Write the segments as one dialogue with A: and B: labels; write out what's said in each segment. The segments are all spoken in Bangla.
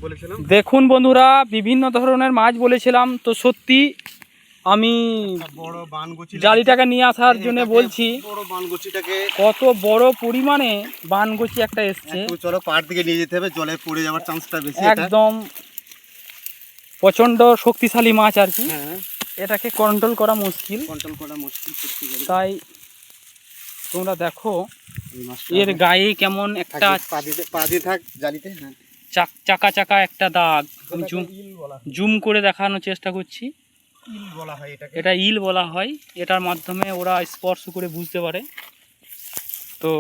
A: বলেছিলাম।
B: দেখুন বন্ধুরা, বিভিন্ন ধরনের মাছ বলেছিলাম, তো সত্যি আমি
A: বড় বানগুচি
B: জালিটাকে নিয়ে আসার জন্য বলছি,
A: বড় বানগুচিটাকে
B: কত বড় পরিমাণে বানগুচি একটা এসছে।
A: একটু চলো পাড় দিকে নিয়ে যেতে হবে, জলে পড়ে যাওয়ার চান্সটা বেশি।
B: একদম প্রচণ্ড শক্তিশালী মাছ আর কি।
A: হ্যাঁ,
B: এটাকে কন্ট্রোল করা মুশকিল, তাই তোমরা দেখো এর গায়ে কেমন একটা
A: পা দিয়ে থাক জালিতে। হ্যাঁ,
B: চাকা চাকা একটা দাগ। আমি জুম করে দেখানোর চেষ্টা করছি।
A: ইল বলা হয় এটাকে।
B: এটা ইল বলা হয়, এটার মাধ্যমে ওরা স্পর্শ করে বুঝতে পারে। তো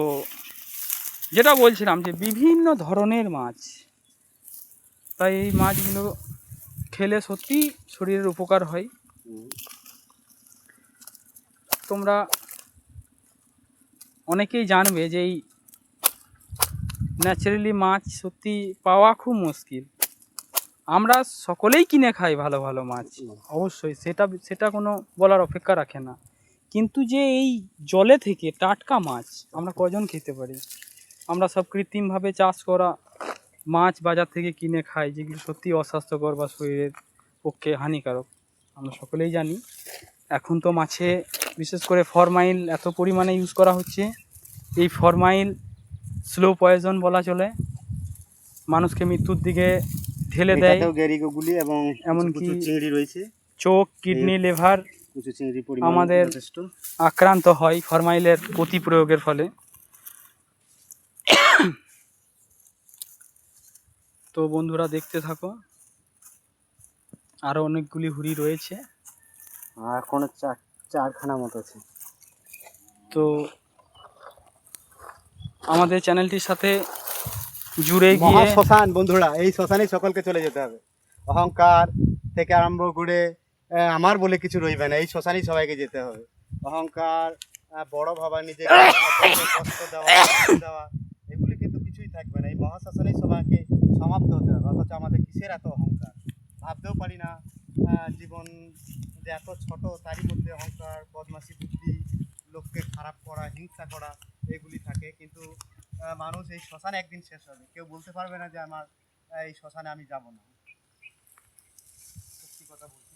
B: যেটা বলছিলাম যে বিভিন্ন ধরনের মাছ, তাই এই মাছগুলো খেলে সত্যি শরীরের উপকার হয়। তোমরা অনেকেই জানবে যে এই ন্যাচারালি মাছ সত্যি পাওয়া খুব মুশকিল। আমরা সকলেই কিনে খাই ভালো ভালো মাছ, অবশ্যই সেটা কোনো বলার অপেক্ষা রাখে না, কিন্তু যে এই জলে থেকে টাটকা মাছ আমরা কজন খেতে পারি? আমরা সব কৃত্রিমভাবে চাষ করা মাছ বাজার থেকে কিনে খাই, যেগুলো সত্যি অস্বাস্থ্যকর বা শরীরের পক্ষে হানিকারক, আমরা সকলেই জানি। এখন তো মাছে বিশেষ করে ফরমাইল এত পরিমাণে ইউজ করা হচ্ছে, এই ফরমাইল স্লো পয়জন বলা চলে, মানুষকে মৃত্যুর দিকে ঠেলে দেয়।
A: এবং
B: এমনকি
A: চিংড়ি রয়েছে,
B: চোখ, কিডনি, লিভার আমাদের আক্রান্ত হয় ফরমাইলের প্রতি প্রয়োগের ফলে। তো বন্ধুরা দেখতে থাকো, আরো অনেকগুলি হুড়ি রয়েছে,
A: আর কোনো চারখানা মতো আছে।
B: তো আমাদের চ্যানেলটির সাথে জুড়ে গিয়ে
A: শ্মশান বন্ধুরা, এই শ্মশানে সকলকে চলে যেতে হবে। অহংকার থেকে আরম্ভ করে আমার বলে কিছু রইবে না, এই শ্মশানেই সবাইকে যেতে হবে। অহংকার, বড় ভাবা, নিজেকে কষ্ট দেওয়া এগুলি কিন্তু কিছুই থাকবে না, এই মহাশ্মশানেই সবাইকে সমাপ্ত হতে হবে। অথচ আমাদের কিসের এত অহংকার, ভাবতেও পারি না। জীবন যে এত ছোট, তারই মধ্যে অহংকার, বদমাশি বুদ্ধি, লোককে খারাপ করা, হিংসা করা এগুলি থাকে। কিন্তু মানুষ এই শ্মশানে একদিন শেষ হবে, কেউ বলতে পারবে না যে আমার এই শ্মশানে আমি যাব না। সত্যি কথা বলছি,